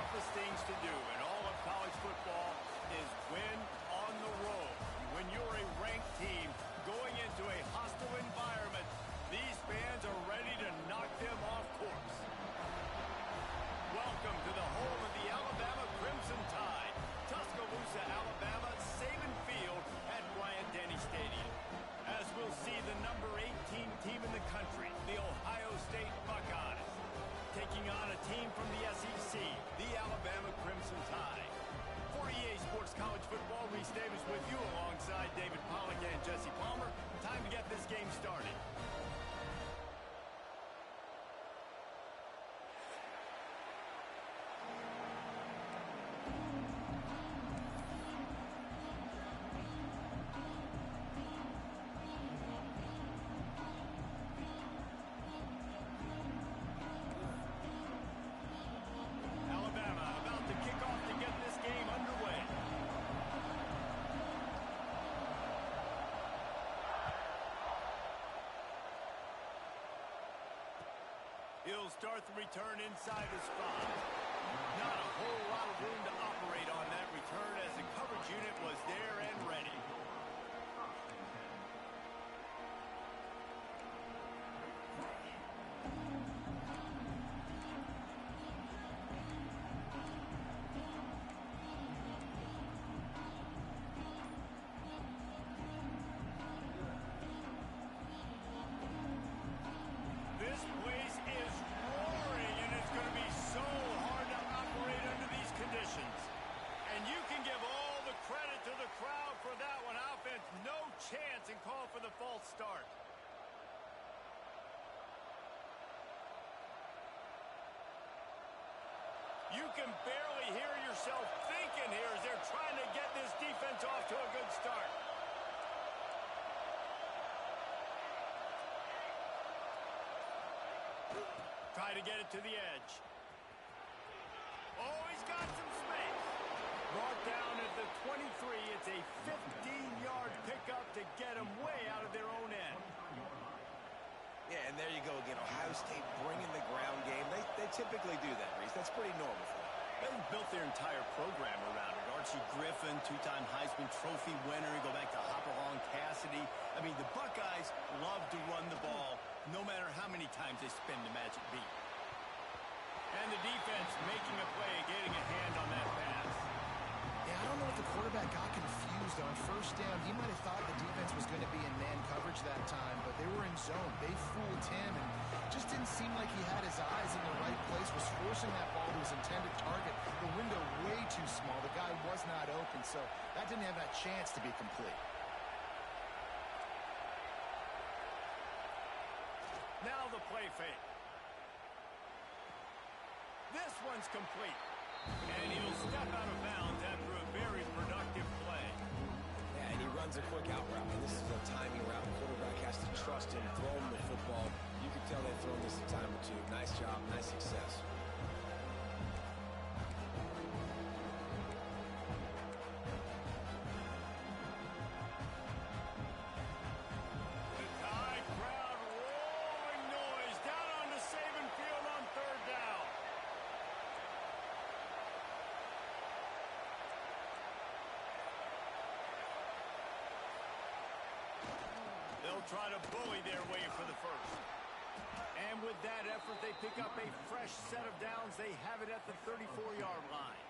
toughest things to do in all of college football is win on the road. When you're a ranked team going into a hostile environment, these fans are ready to knock them off course. Welcome to the home of the Alabama Crimson Tide, Tuscaloosa, Alabama, Saban Field at Bryant-Denny Stadium. As we'll see the number 18 team in the country, the Ohio State Buckeyes, taking on a team from the SEC, the Alabama Crimson Tide. For EA Sports College Football, Reese Davis with you alongside David Pollack and Jesse Palmer. Time to get this game started. He'll start the return inside his 5. Not a whole lot of room to operate on that return as the coverage unit was there and ready. This place is roaring, and it's going to be so hard to operate under these conditions. And you can give all the credit to the crowd for that one. Offense, no chance, and call for the false start. You can barely hear yourself thinking here as they're trying to get this defense off to a good start. Try to get it to the edge. Oh, he's got some space. Brought down at the 23. It's a 15-yard pickup to get them way out of their own end. Yeah, and there you go again. Ohio State bringing the ground game. They typically do that, Reese. That's pretty normal for them. They've built their entire program around it. Archie Griffin, two-time Heisman Trophy winner. You go back to Hopalong Cassidy. I mean, the Buckeyes love to run the ball, no matter how many times they spin the magic beat. And the defense making a play, getting a hand on that pass. Yeah, I don't know if the quarterback got confused on first down. He might have thought the defense was going to be in man coverage that time, but they were in zone. They fooled him, and just didn't seem like he had his eyes in the right place, was forcing that ball to his intended target. The window way too small. The guy was not open, so that didn't have that chance to be complete. Now the play fake. This one's complete. And he'll step out of bounds after a very productive play. Yeah, and he runs a quick out route. And this is a timing route. The quarterback has to trust him, throw him the football. You can tell they've thrown this a time or two. Nice job, nice success. They'll try to bully their way for the first. And with that effort, they pick up a fresh set of downs. They have it at the 34-yard line.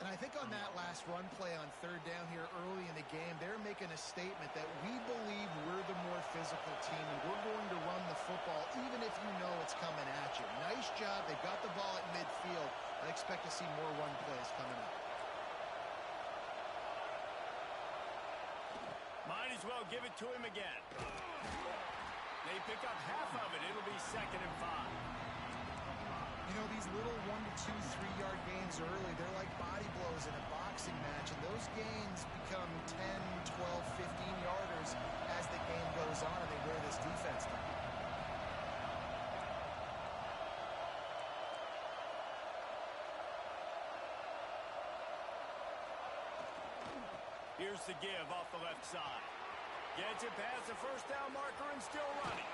And I think on that last run play on third down here early in the game, they're making a statement that we believe we're the more physical team, and we're going to run the football even if you know it's coming at you. Nice job. They've got the ball at midfield. I expect to see more run plays coming up. Might as well give it to him again. They pick up half of it. It'll be 2nd and 5. You know, these little 1 to 2, 3-yard gains early, they're like body blows in a boxing match, and those gains become 10, 12, 15-yarders as the game goes on, and they wear this defense down. Here's the give off the left side. Gets it past the first down marker and still running.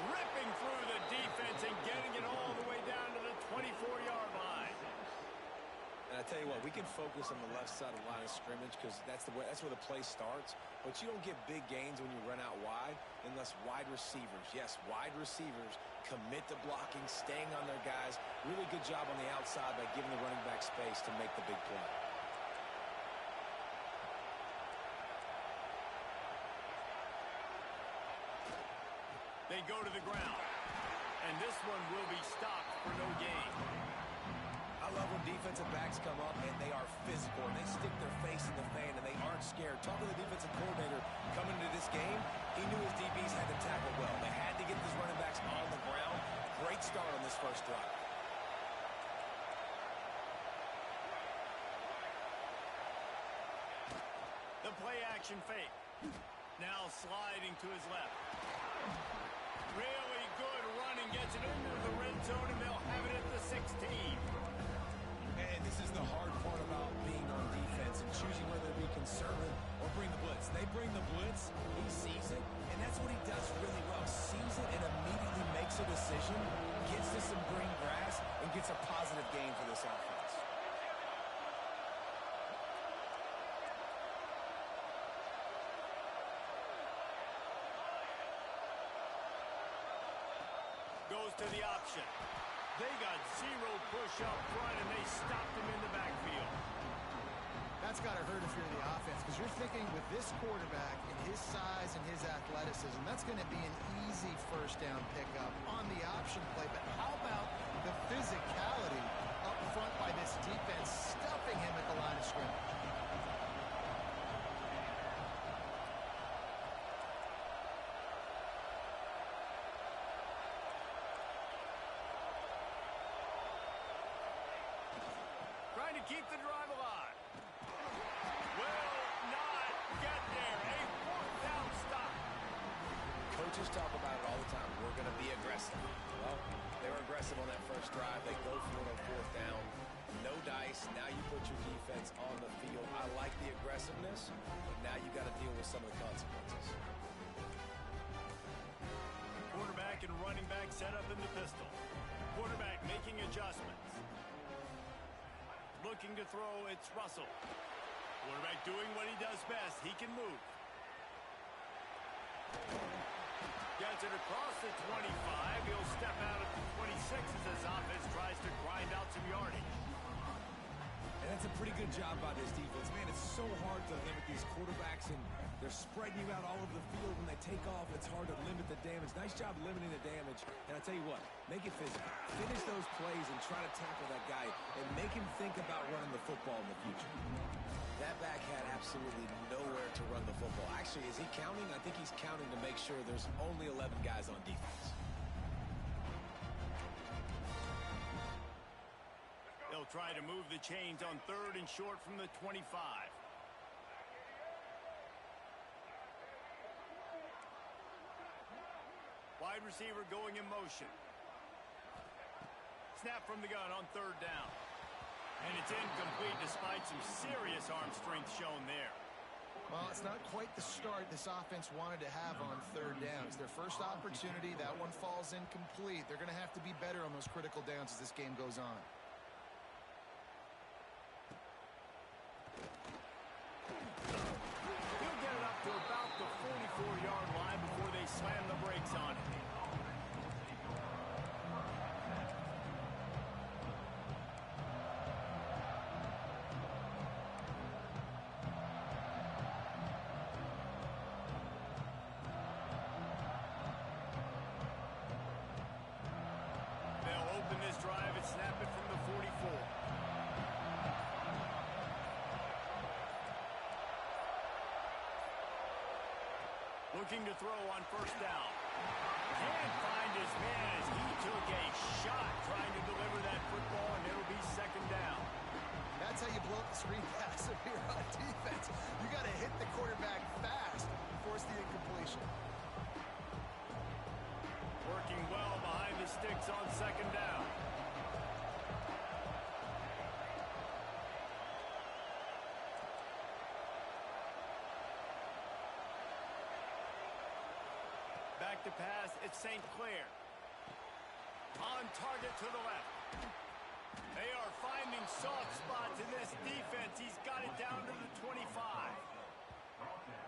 Ripping through the defense and getting it all the way down to the 24-yard line. And I tell you what, we can focus on the left side of the line of scrimmage because that's where the play starts. But you don't get big gains when you run out wide unless wide receivers, yes, wide receivers commit to blocking, staying on their guys. Really good job on the outside by giving the running back space to make the big play. They go to the ground. And this one will be stopped for no gain. I love when defensive backs come up and they are physical and they stick their face in the fan and they aren't scared. Talk to the defensive coordinator coming into this game. He knew his DBs had to tackle well. They had to get these running backs on the ground. Great start on this first drive. The play action fake. Now sliding to his left. Really good running, gets it into the red zone, and they'll have it at the 16. And this is the hard part about being on defense and choosing whether to be conservative or bring the blitz. They bring the blitz, he sees it, and that's what he does really well. Sees it and immediately makes a decision, gets to some green grass, and gets a positive gain for this offense. Goes to the option. They got zero push up front, and they stopped him in the backfield. That's got to hurt if you're the offense, because you're thinking with this quarterback and his size and his athleticism, that's going to be an easy first down pickup on the option play. But how about the physicality up front by this defense, stuffing him at the line of scrimmage? Trying to keep the drive alive. Will not get there. A fourth down stop. Coaches talk about it all the time. We're going to be aggressive. Well, they were aggressive on that first drive. They go for it on fourth down. No dice. Now you put your defense on the field. I like the aggressiveness, but now you got to deal with some of the consequences. Quarterback and running back set up in the pistol. Quarterback making adjustments. Looking to throw, it's Russell. Quarterback doing what he does best. He can move. Gets it across the 25. He'll step out at the 26 as his offense tries to grind out some yardage. And that's a pretty good job by this defense. Man, it's so hard to limit these quarterbacks, and they're spreading you out all over the field. When they take off, it's hard to limit the damage. Nice job limiting the damage. And I tell you what, make it physical. Finish those plays and try to tackle that guy and make him think about running the football in the future. That back had absolutely nowhere to run the football. Actually, is he counting? I think he's counting to make sure there's only 11 guys on defense. They'll try to move the chains on third and short from the 25. Wide receiver going in motion. Snap from the gun on third down. And it's incomplete despite some serious arm strength shown there. Well, it's not quite the start this offense wanted to have on third down. It's their first opportunity. That one falls incomplete. They're going to have to be better on those critical downs as this game goes on. He'll get it up to about the 44-yard line before they slam the brakes on him. They'll open this drive and snap it from the 44. Looking to throw on first down. Can't find his man as he took a shot trying to deliver that football, and it'll be second down. That's how you blow up the screen pass if you're on defense. You got to hit the quarterback fast and force the incompletion. Working well behind the sticks on second down. Back to pass, it's St. Clair. On target to the left. They are finding soft spots in this defense. He's got it down to the 25.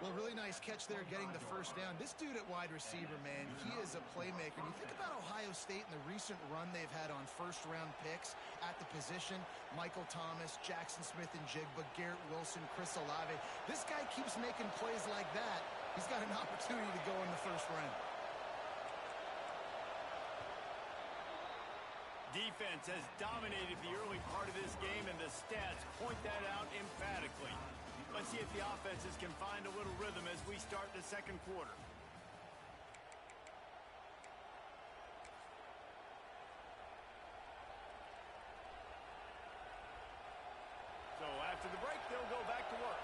Well, really nice catch there getting the first down. This dude at wide receiver, man, he is a playmaker. And you think about Ohio State and the recent run they've had on first-round picks at the position. Michael Thomas, Jackson Smith-Njigba, Garrett Wilson, Chris Olave. This guy keeps making plays like that. He's got an opportunity to go in the first round. Defense has dominated the early part of this game, and the stats point that out emphatically. Let's see if the offenses can find a little rhythm as we start the second quarter. So after the break, they'll go back to work.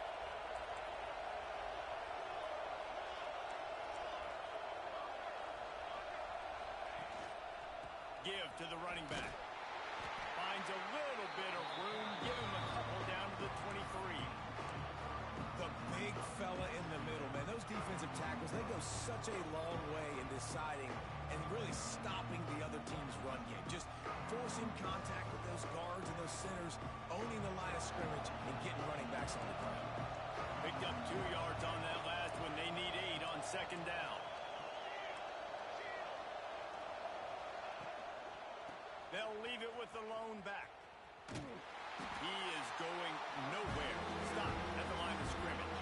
Give to the running back. Finds a little bit of room. Give him a couple down to the 23. The big fella in the middle, man. Those defensive tackles, they go such a long way in deciding and really stopping the other team's run game. Just forcing contact with those guards and those centers, owning the line of scrimmage, and getting running backs on the ground. Picked up 2 yards on that last one. They need 8 on second down. They'll leave it with the lone back. He is going nowhere. Stop at the line of scrimmage.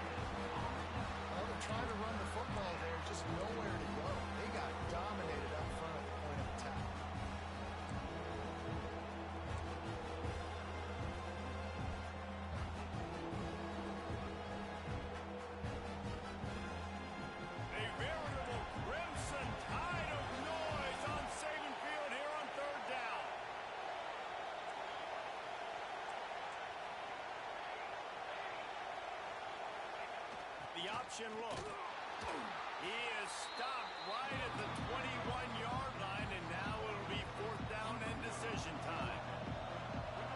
Well, they're trying to run the football there, just nowhere to go. They got dominated up front at the point of attack. A veritable crimson tide of noise on Saban Field here on third down. The option look. He is stopped right at the 21-yard line, and now it'll be fourth down and decision time.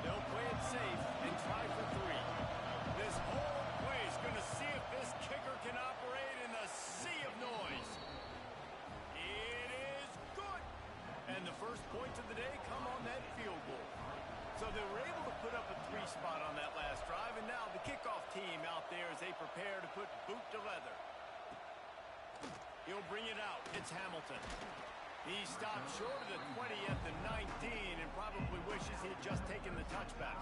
They'll play it safe and try for 3. This whole play is going to see if this kicker can operate in the sea of noise. It is good. And the first points of the day come on that field goal. So they were able to put up a 3 spot on that last drive, and now the kickoff team out there as they prepare to put boot to leather. He'll bring it out. It's Hamilton. He stopped short of the 20 at the 19 and probably wishes he had just taken the touchback.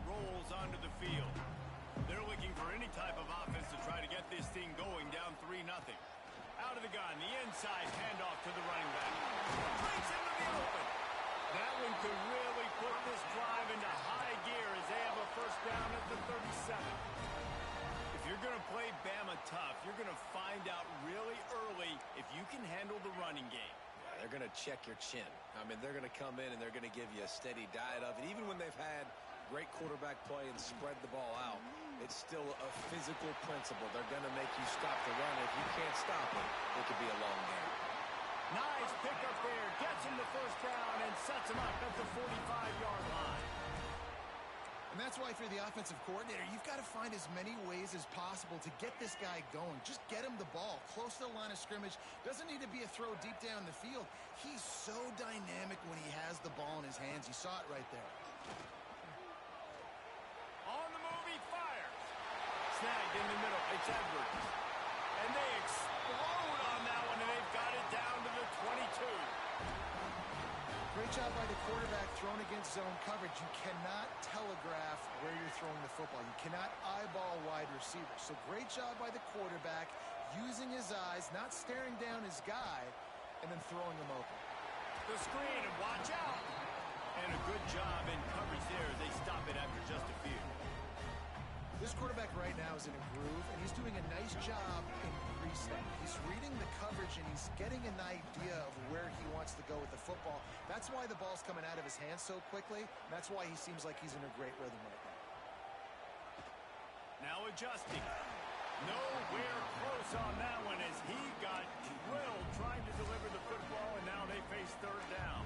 Rolls onto the field. They're looking for any type of offense to try to get this thing going, down 3-0. Out of the gun, the inside handoff to the running back. Breaks into the open. That one could really put this drive into high gear as they have a first down at the 37. If you're going to play Bama tough, you're going to find out really early if you can handle the running game. They're going to check your chin. I mean, they're going to come in and they're going to give you a steady diet of it. Even when they've had great quarterback play and spread the ball out, it's still a physical principle. They're going to make you stop the run. If you can't stop it, it could be a long game. Nice pickup there. Gets him the first down and sets him up at the 45-yard line. And that's why, for the offensive coordinator, you've got to find as many ways as possible to get this guy going. Just get him the ball close to the line of scrimmage. Doesn't need to be a throw deep down the field. He's so dynamic when he has the ball in his hands. You saw it right there. On the move, he fires. Snagged in the middle. It's Edwards. And they explode on that one, and they've got it down to the 22. Great job by the quarterback thrown against zone coverage. You cannot telegraph where you're throwing the football. You cannot eyeball wide receivers. So great job by the quarterback using his eyes, not staring down his guy, and then throwing him open. The screen, and watch out. And a good job in coverage there as they stop it after just a few. This quarterback right now is in a groove, and he's doing a nice job in pre-snap. He's reading the coverage, and he's getting an idea of where he wants to go with the football. That's why the ball's coming out of his hands so quickly. That's why he seems like he's in a great rhythm right Now now. adjusting. Nowhere close on that one as he got drilled trying to deliver the football, and now they face third down.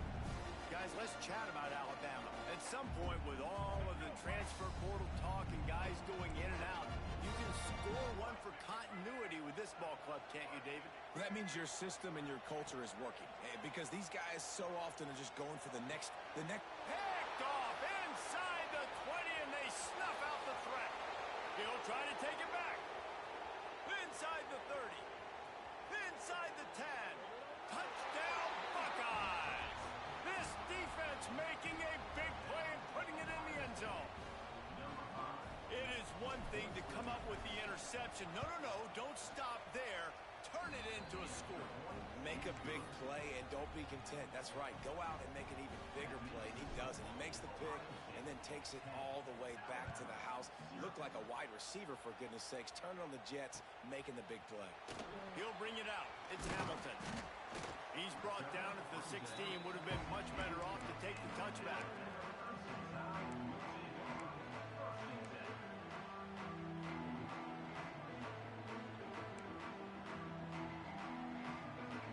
Guys, let's chat about Alabama. At some point, with all of the transfer portal talk and guys going in and out, you can score one for continuity with this ball club, can't you, David? Well, that means your system and your culture is working. Because these guys so often are just going for the next. Picked off inside the 20, and they snuff out the threat. He'll try to take it back. Inside the 30. Inside the 10. Touchdown, Buckeyes. This defense making a big play and putting it in the end zone. It is one thing to come up with the interception. No, don't stop there. Turn it into a score. Make a big play and don't be content. That's right. Go out and make an even bigger play. And he does it. He makes the pick and then takes it all the way back to the house. Looked like a wide receiver, for goodness sakes. Turning on the Jets, making the big play. He'll bring it out. It's Hamilton. He's brought down at the 16. Would have been much better off to take the touchback.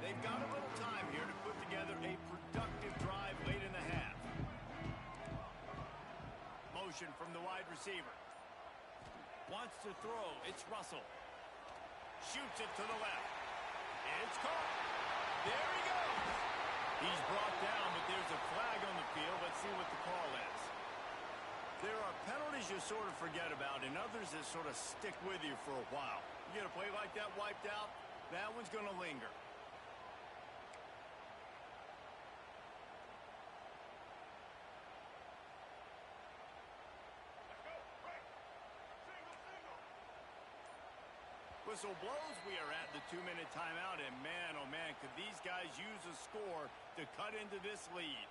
They've got a little time here to put together a productive drive late in the half. Motion from the wide receiver. Wants to throw. It's Russell. Shoots it to the left. It's caught. There he goes. He's brought down, but there's a flag on the field. Let's see what the call is. There are penalties you sort of forget about and others that sort of stick with you for a while. You get a play like that wiped out, that one's going to linger. Whistle blows, we are at the 2-minute timeout, and man, oh man, could these guys use a score to cut into this lead.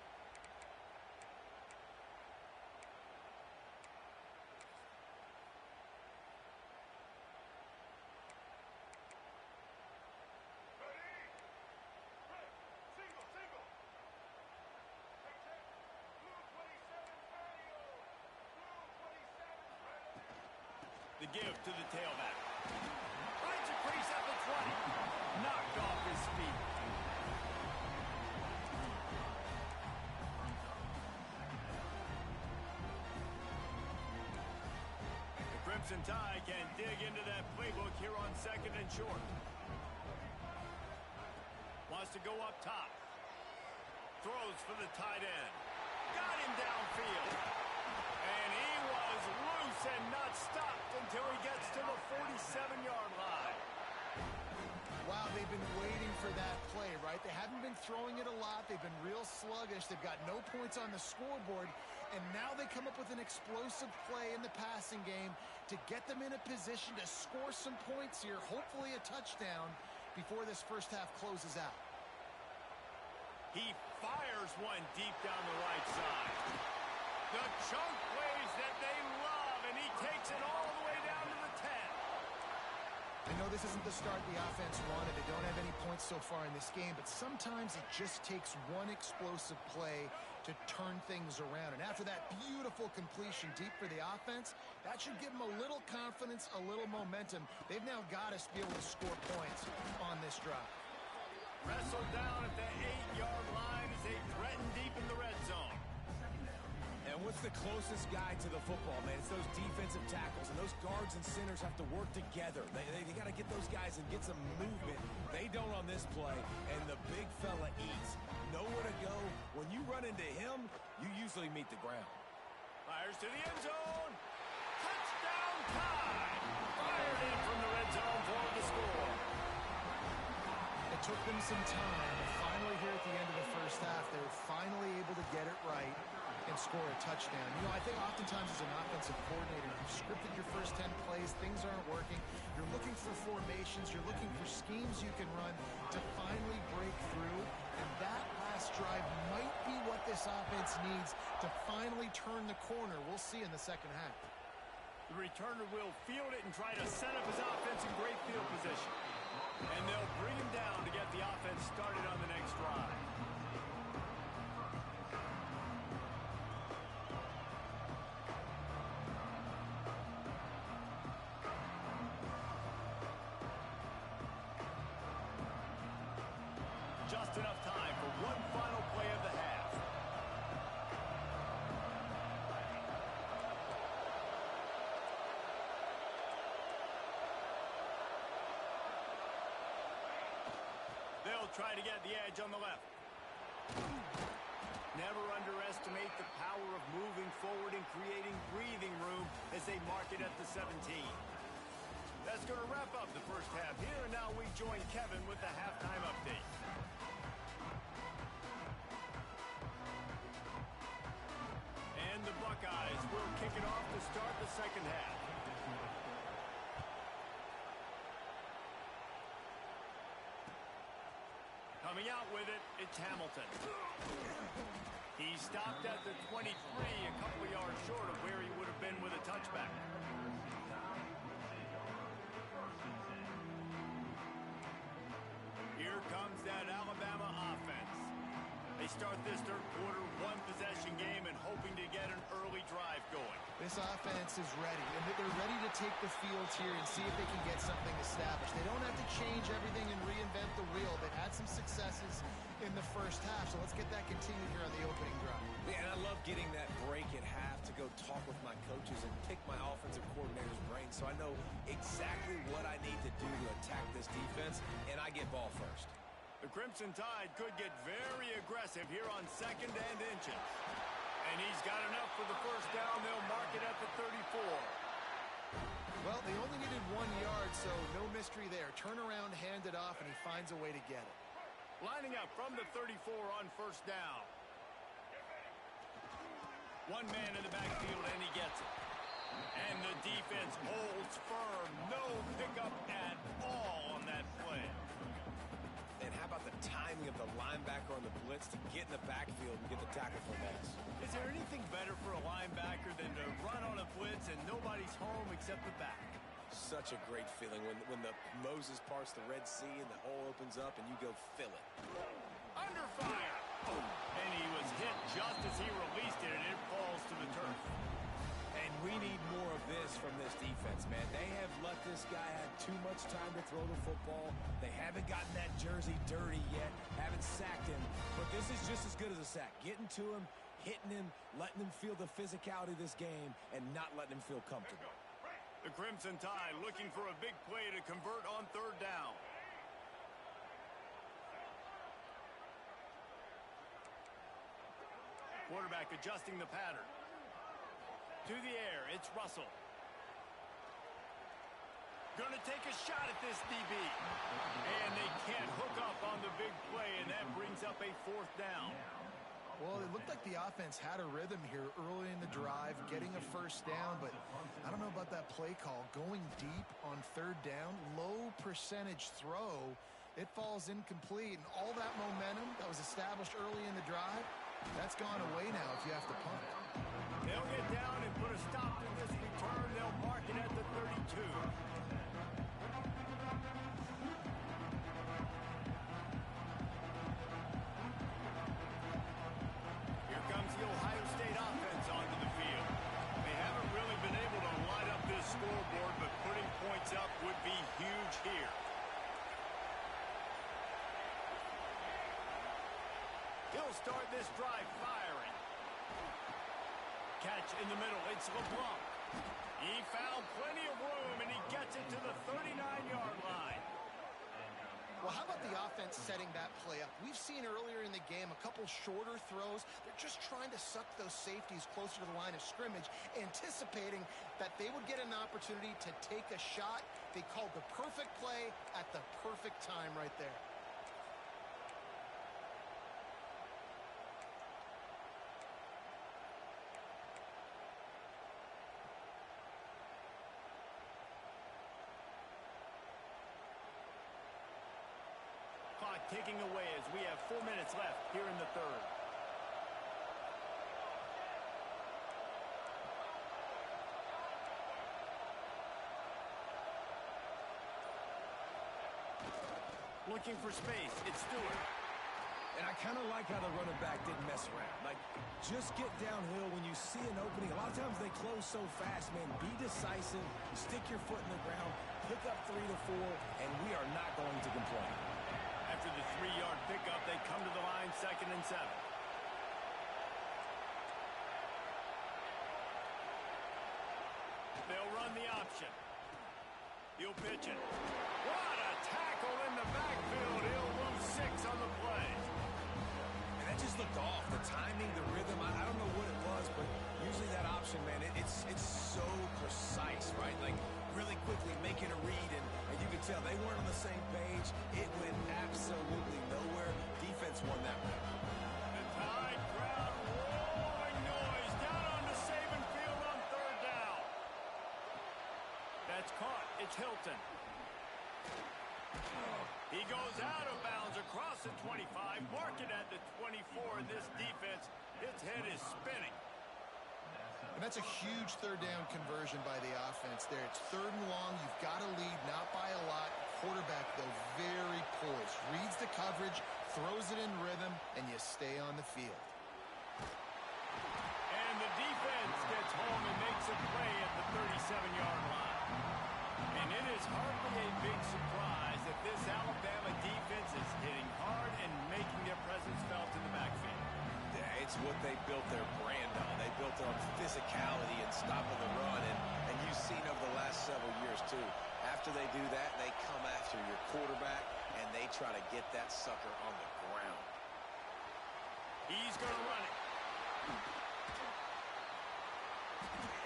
The give to the tailback. Finds a crease at the 20. Knocked off his feet. The Crimson Tide can dig into that playbook here on 2nd and short. Wants to go up top. Throws for the tight end. Got him downfield. And he was loose and not stopped until he gets to the 47-yard line. Wow, they've been waiting for that play, right? They haven't been throwing it a lot. They've been real sluggish. They've got no points on the scoreboard. And now they come up with an explosive play in the passing game to get them in a position to score some points here, hopefully a touchdown, before this first half closes out. He fires one deep down the right side. The chunk plays that they love, and he takes it all the way down to the 10. I know this isn't the start the offense wanted. They don't have any points so far in this game, but sometimes it just takes one explosive play to turn things around. And after that beautiful completion deep for the offense, that should give them a little confidence, a little momentum. They've now got to be able to score points on this drive. Wrestled down at the 8-yard line as they threaten deep in the red zone. And what's the closest guy to the football, man? It's those defensive tackles, and those guards and centers have to work together. They got to get those guys and get some movement. They don't on this play, and the big fella eats. Nowhere to go. When you run into him, you usually meet the ground. Fires to the end zone. Touchdown Tide. Fired in from the red zone for the score. It took them some time, but finally here at the end of the first half, they were finally able to get it right and score a touchdown. You know, I think oftentimes as an offensive coordinator, you've scripted your first 10 plays, things aren't working. You're looking for formations, you're looking for schemes you can run to finally break through, and that last drive might be what this offense needs to finally turn the corner. We'll see in the second half. The returner will field it and try to set up his offense in great field position. And they'll bring him down to get the offense started on the next drive. Just enough time for one final play of the half. try to get the edge on the left. Never underestimate the power of moving forward and creating breathing room as they mark it at the 17. That's going to wrap up the first half here, and now we join Kevin with the halftime update. And the Buckeyes will kick it off to start the second half. Coming out with it, it's Hamilton. He stopped at the 23, a couple of yards short of where he would have been with a touchback. Here comes that Alabama offense. They start this third quarter one-possession game and hoping to get an early drive going. This offense is ready, and they're ready to take the field here and see if they can get something established. They don't have to change everything and reinvent the wheel. They've had some successes in the first half, so let's get that continued here on the opening drive. Man, I love getting that break at half to go talk with my coaches and pick my offensive coordinator's brain so I know exactly what I need to do to attack this defense, and I get ball first. The Crimson Tide could get very aggressive here on second and inches. And he's got enough for the first down. They'll mark it at the 34. Well, they only needed 1 yard, so no mystery there. Turn around, hand it off, and he finds a way to get it. Lining up from the 34 on first down. One man in the backfield, and he gets it. And the defense holds firm. No pickup at all on that play. And how about the timing of the linebacker on the blitz to get in the backfield and get the tackle for loss? Is there anything better for a linebacker than to run on a blitz and nobody's home except the back? Such a great feeling when the Moses parts the Red Sea and the hole opens up and you go fill it. Under fire! And he was hit just as he released it, and it falls to the turf. And we need more of this from this defense, man. They have let this guy have too much time to throw the football. They haven't gotten that jersey dirty yet, haven't sacked him. But this is just as good as a sack. Getting to him, hitting him, letting him feel the physicality of this game, and not letting him feel comfortable. The Crimson Tide looking for a big play to convert on third down. Quarterback adjusting the pattern. To the air, it's Russell. Gonna take a shot at this DB. And they can't hook up on the big play, and that brings up a fourth down. Well, it looked like the offense had a rhythm here early in the drive, getting a first down, but I don't know about that play call. Going deep on third down, low percentage throw, it falls incomplete, and all that momentum that was established early in the drive, that's gone away now if you have to punt. They'll get down and put a stop to this return. They'll mark it at the 32. Here comes the Ohio State offense onto the field. They haven't really been able to light up this scoreboard, but putting points up would be huge here. He'll start this drive firing. Catch in the middle, it's LeBlanc. He found plenty of room, and he gets it to the 39-yard line. Well, how about the offense setting that play up? We've seen earlier in the game a couple shorter throws. They're just trying to suck those safeties closer to the line of scrimmage, anticipating that they would get an opportunity to take a shot. They called the perfect play at the perfect time right there. Clock ticking away as we have 4 minutes left here in the third. Looking for space, it's Stewart. And I kind of like how the running back didn't mess around. Like, just get downhill when you see an opening. A lot of times they close so fast, man. Be decisive, stick your foot in the ground, pick up 3 to 4, and we are not going to complain. After the 3-yard pickup, they come to the line, 2nd and 7. They'll run the option. He'll pitch it. What a tackle in the backfield. He'll lose 6 on the play. And that just looked off. The timing, the rhythm, I don't know what it was, but usually that option, man, it's so precise, right? Like, really quickly making a read, and you can tell they weren't on the same page. It went absolutely nowhere. Defense won that one. The Tide crowd roaring noise down on the Saban field on 3rd down. That's caught. It's Hilton. He goes out of bounds across the 25, mark it at the 24, and this defense, its head is spinning. And that's a huge 3rd down conversion by the offense there. It's 3rd and long. You've got to lead, not by a lot. Quarterback, though, very poised. Reads the coverage, throws it in rhythm, and you stay on the field. And the defense gets home and makes a play at the 37-yard line. And it is hardly a big surprise that this Alabama defense is hitting hard and making their presence felt in the backfield. Yeah, it's what they built their brand on. They built it on physicality and stopping the run, and you've seen over the last several years, too. After they do that, they come after your quarterback, and they try to get that sucker on the ground. He's going to run it.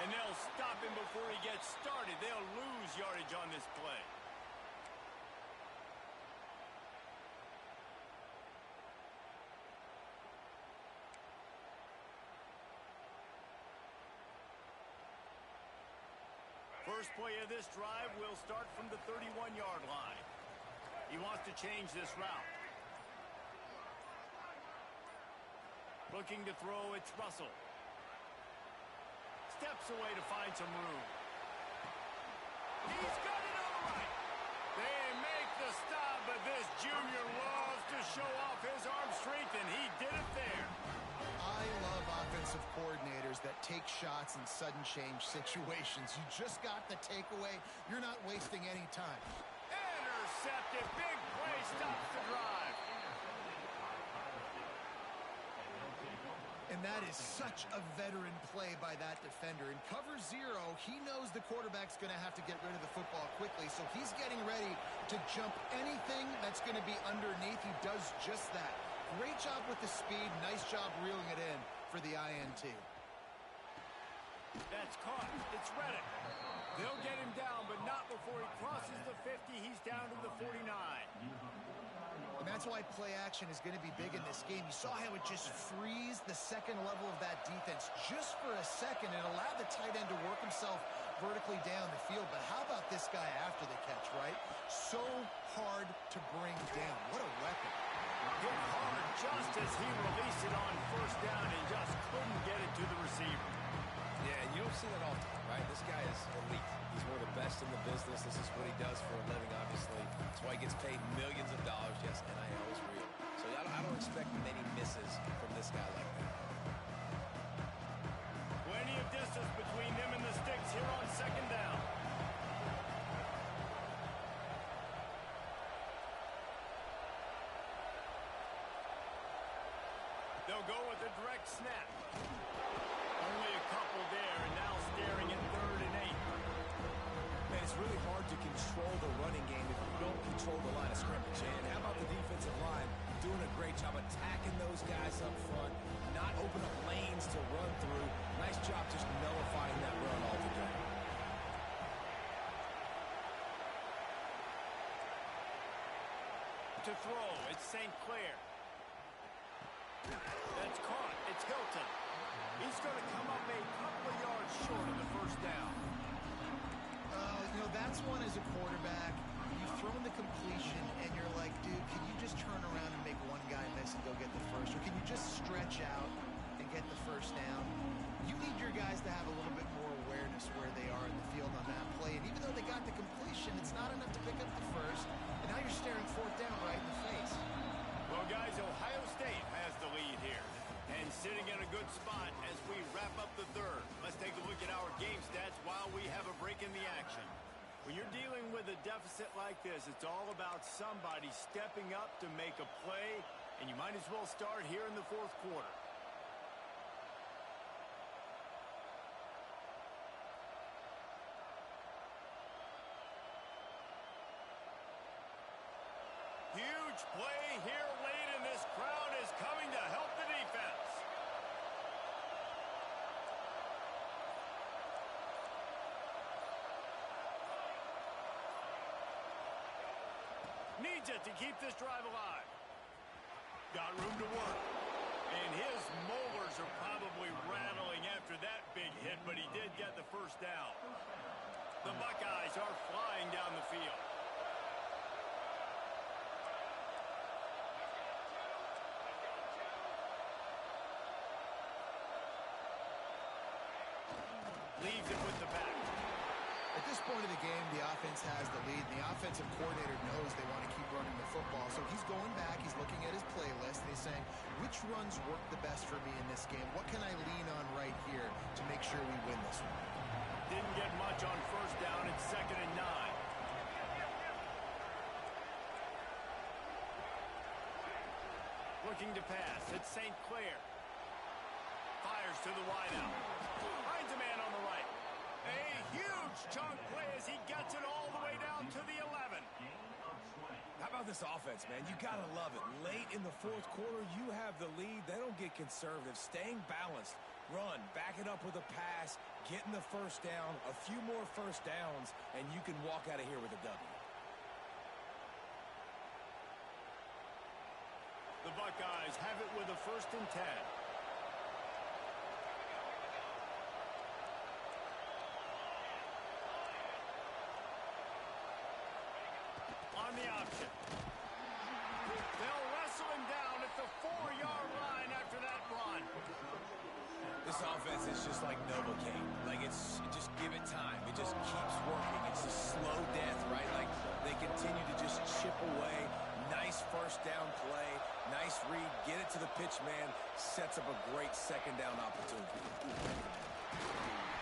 And they'll stop him before he gets started. They'll lose yardage on this play. First play of this drive will start from the 31-yard line. He wants to change this route. Looking to throw, it's Russell. Steps away to find some room. He's got it all right. They make the stop, but this junior loves to show off his arm strength, and he did it there. I love offensive coordinators that take shots in sudden change situations. You just got the takeaway. You're not wasting any time. Intercepted. Big play stops the drive. And that is such a veteran play by that defender. In cover 0, he knows the quarterback's going to have to get rid of the football quickly, so he's getting ready to jump anything that's going to be underneath. He does just that. Great job with the speed. Nice job reeling it in for the INT. That's caught. It's Reddick. They'll get him down, but not before he crosses the 50. He's down to the 49. And that's why play action is going to be big in this game. You saw how it just frees the second level of that defense just for a second and allowed the tight end to work himself vertically down the field. But how about this guy after the catch, right? So hard to bring down. What a weapon. Hit hard just as he released it on 1st down and just couldn't get it to the receiver. Yeah, you don't see that often, right? This guy is elite. He's one of the best in the business. This is what he does for a living, obviously. That's why he gets paid millions of dollars. Yes, NIL is real. So I don't expect many misses from this guy like that. Plenty of distance between them and the sticks here on 2nd down. They'll go with a direct snap. Only a couple there, and now staring at 3rd and 8. Man, it's really hard to control the running game if you don't control the line of scrimmage. And how about the defensive line doing a great job attacking those guys up front, not open up lanes to run through. Nice job just nullifying that run altogether. To throw, it's St. Clair. That's caught. It's Hilton. He's going to come up a couple of yards short of the 1st down. You know, that's one as a quarterback. You've thrown the completion, and you're like, dude, can you just turn around and make one guy miss and go get the first? Or can you just stretch out and get the 1st down? You need your guys to have a little bit more awareness where they are in the field on that play. And even though they got the completion, it's not enough to pick up the 1st. And now you're staring 4th down right in the face. Well, guys, Ohio State has the lead here. And sitting in a good spot as we wrap up the 3rd. Let's take a look at our game stats while we have a break in the action. When you're dealing with a deficit like this, it's all about somebody stepping up to make a play, and you might as well start here in the 4th quarter. Huge play here late, and this crowd is coming to help the defense. Needs it to keep this drive alive. Got room to work. And his molars are probably rattling after that big hit, but he did get the first down. The Buckeyes are flying down the field. Leaves it with the back. At this point of the game, the offense has the lead. The offensive coordinator knows they want to keep running the football. So he's going back, he's looking at his playlist, and he's saying, which runs work the best for me in this game? What can I lean on right here to make sure we win this one? Didn't get much on first down. It's 2nd and 9. Looking to pass. It's St. Clair. Fires to the wideout. Finds a man on the right. A huge chunk play as he gets it all the way down to the 11. How about this offense, man? You gotta love it. Late in the fourth quarter, you have the lead. They don't get conservative. Staying balanced. Run, back it up with a pass, getting the first down, a few more first downs, and you can walk out of here with a W. The Buckeyes have it with a 1st and 10. On the option. They'll wrestle him down at the 4-yard line after that run. This offense is just like Novocaine. Like, just give it time. It just keeps working. It's a slow death, right? Like, they continue to just chip away. Nice first down play. Nice read. Get it to the pitch man. Sets up a great 2nd down opportunity.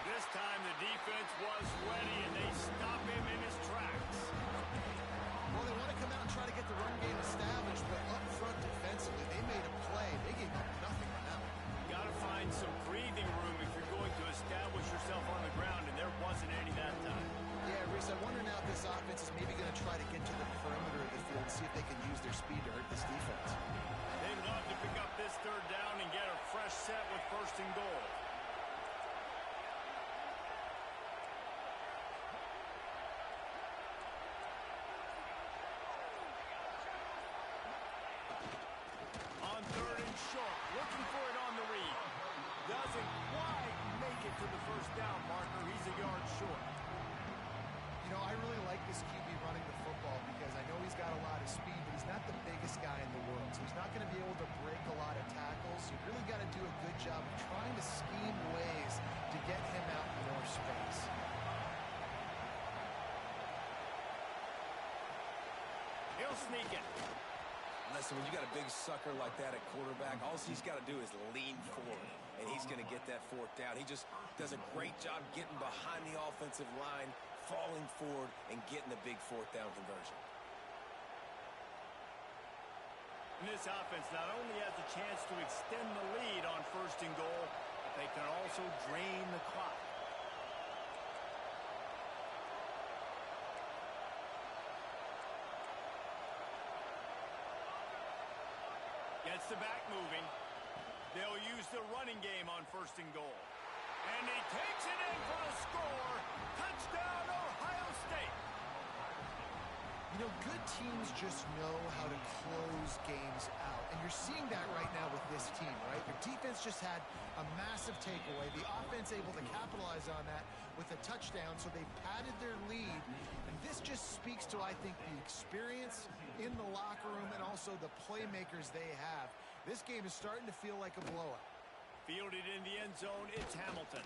This time the defense was ready, and they stop him in his tracks. Well, they want to come out and try to get the run game established, but up front defensively, they made a play. They gave up nothing on that one. Got to find some breathing room if you're going to establish yourself on the ground, and there wasn't any that time. Yeah, Reese, I wonder now if this offense is maybe going to try to get to the perimeter of the field and see if they can use their speed to hurt this defense. They'd love to pick up this 3rd down and get a fresh set with 1st and goal. On 3rd and short, looking for it on the read. Doesn't quite make it to the first down marker. He's a yard short. You know, I really like this QB running the football because I know he's got a lot of speed, but he's not the biggest guy in the world. So he's not going to be able to break a lot of tackles. So you really got to do a good job of trying to scheme ways to get him out more space. He'll sneak it. Listen, when you got a big sucker like that at quarterback, all he's got to do is lean forward, and he's going to get that 4th down. He just does a great job getting behind the offensive line, falling forward, and getting the big 4th down conversion. And this offense not only has a chance to extend the lead on 1st and goal, they can also drain the clock. Gets the back moving. They'll use the running game on 1st and goal. And he takes it in for the score. Touchdown, Ohio State. You know, good teams just know how to close games out. And you're seeing that right now with this team, right? Their defense just had a massive takeaway. The offense able to capitalize on that with a touchdown, so they padded their lead. And this just speaks to, I think, the experience in the locker room and also the playmakers they have. This game is starting to feel like a blowout. Fielded in the end zone, it's Hamilton.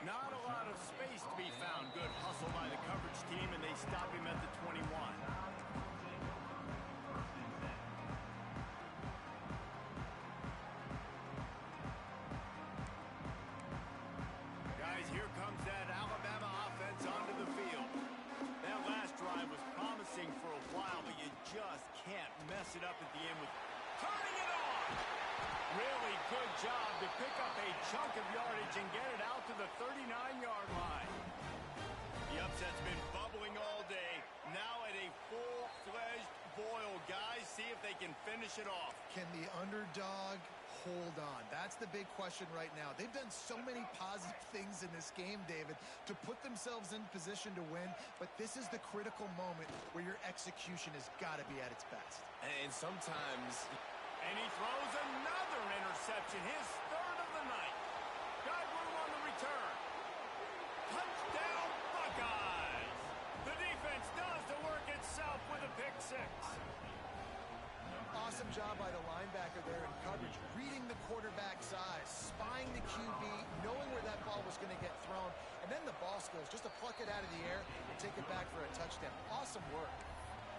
Not a lot of space to be found. Good hustle by the coverage team, and they stop him at the 21. Guys, here comes that Alabama offense onto the field. That last drive was promising for a while, but you just can't mess it up at the end with turning it on. Really good job to pick up a chunk of yardage and get it out to the 39-yard line. The upset's been bubbling all day. Now at a full-fledged boil, guys. See if they can finish it off. Can the underdog hold on? That's the big question right now. They've done so many positive things in this game, David, to put themselves in position to win, but this is the critical moment where your execution has got to be at its best. And sometimes... And he throws another interception, his third of the night. Got room on the return. Touchdown, Buckeyes! The defense does the work itself with a pick six. Awesome job by the linebacker there in coverage, reading the quarterback's eyes, spying the QB, knowing where that ball was going to get thrown, and then the ball skills, just to pluck it out of the air and take it back for a touchdown. Awesome work.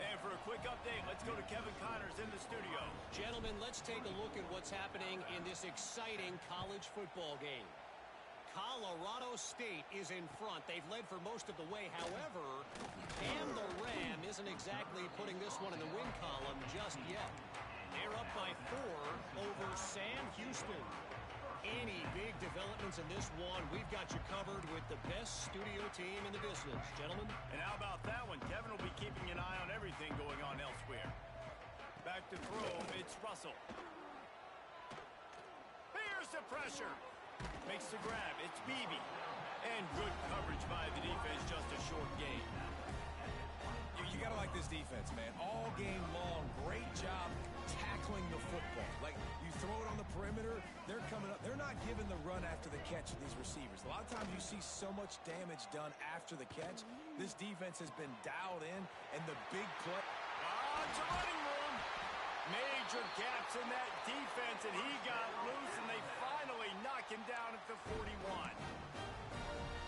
And for a quick update, let's go to Kevin Connors in the studio. Gentlemen, let's take a look at what's happening in this exciting college football game. Colorado State is in front. They've led for most of the way. However, Cam the Ram isn't exactly putting this one in the win column just yet. They're up by 4 over Sam Houston. Any big developments in this one, we've got you covered with the best studio team in the business, gentlemen. And how about that one? Kevin will be keeping an eye on everything going on elsewhere. Back to throw, it's Russell. Here's the pressure. Makes the grab, it's Beebe. And good coverage by the defense, just a short game. You got to like this defense, man. All game long, great job tackling the football. Like, you throw it on the perimeter, they're coming up. They're not giving the run after the catch to these receivers. A lot of times you see so much damage done after the catch. This defense has been dialed in, and the big play. It's a running room. Major gaps in that defense, and he got loose, and they finally knock him down at the 41.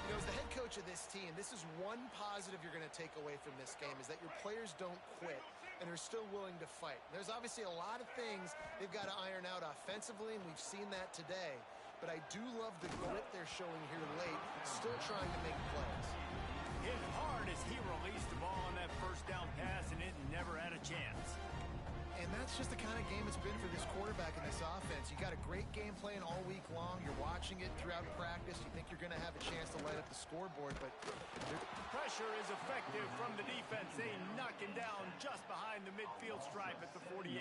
You know, as the head coach of this team, this is one positive you're going to take away from this game, is that your players don't quit and are still willing to fight. There's obviously a lot of things they've got to iron out offensively, and we've seen that today. But I do love the grit they're showing here late, still trying to make plays. Hit hard as he released the ball on that first down pass, and it never had a chance. And that's just the kind of game it's been for this quarterback in this offense. You got a great game plan all week long. You're watching it throughout practice. You think you're going to have a chance to light up the scoreboard, but pressure is effective from the defense. They knock him down just behind the midfield stripe at the 48.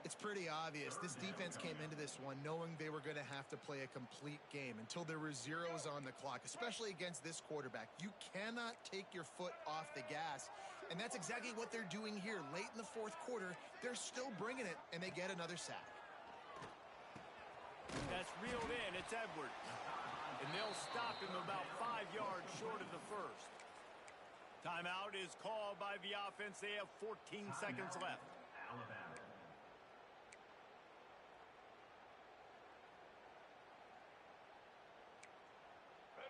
it's pretty obvious. This defense came into this one knowing they were going to have to play a complete game until there were zeros on the clock, especially against this quarterback. You cannot take your foot off the gas. And that's exactly what they're doing here. Late in the fourth quarter, they're still bringing it, and they get another sack. That's reeled in. It's Edwards. And they'll stop him about 5 yards short of the first. Timeout is called by the offense. They have 14 seconds left.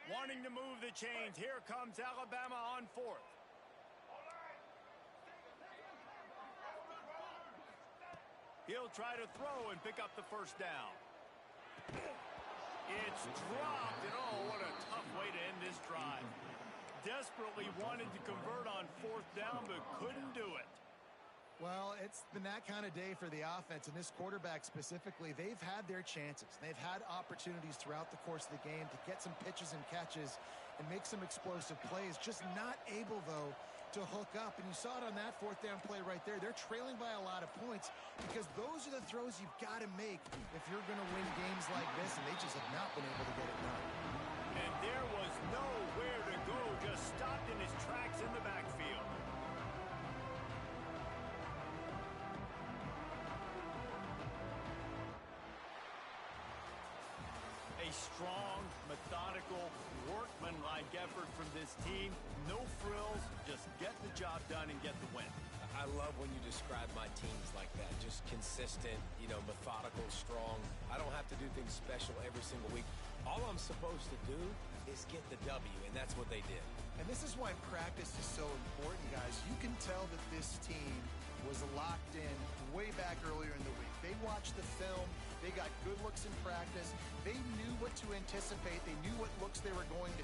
Wanting to move the chains. Here comes Alabama on fourth. He'll try to throw and pick up the first down. It's dropped, and oh, what a tough way to end this drive. Desperately wanted to convert on fourth down, but couldn't do it. Well, it's been that kind of day for the offense, and this quarterback specifically, they've had their chances. They've had opportunities throughout the course of the game to get some pitches and catches and make some explosive plays, just not able, though, to hook up. And you saw it on that fourth down play right there. They're trailing by a lot of points because those are the throws you've got to make if you're going to win games like this, and they just have not been able to get it done. And there was nowhere to go, just stopped in his tracks in the backfield. A strong, methodical, workman-like effort from this team. No frills, just get the job done and get the win. I love when you describe my teams like that. Just consistent, methodical, strong. I don't have to do things special every single week. All I'm supposed to do is get the W, and that's what they did. And this is why practice is so important, guys. You can tell that this team was locked in way back earlier in the week. They watched the film. They got good looks in practice. They knew what to anticipate. They knew what looks they were going to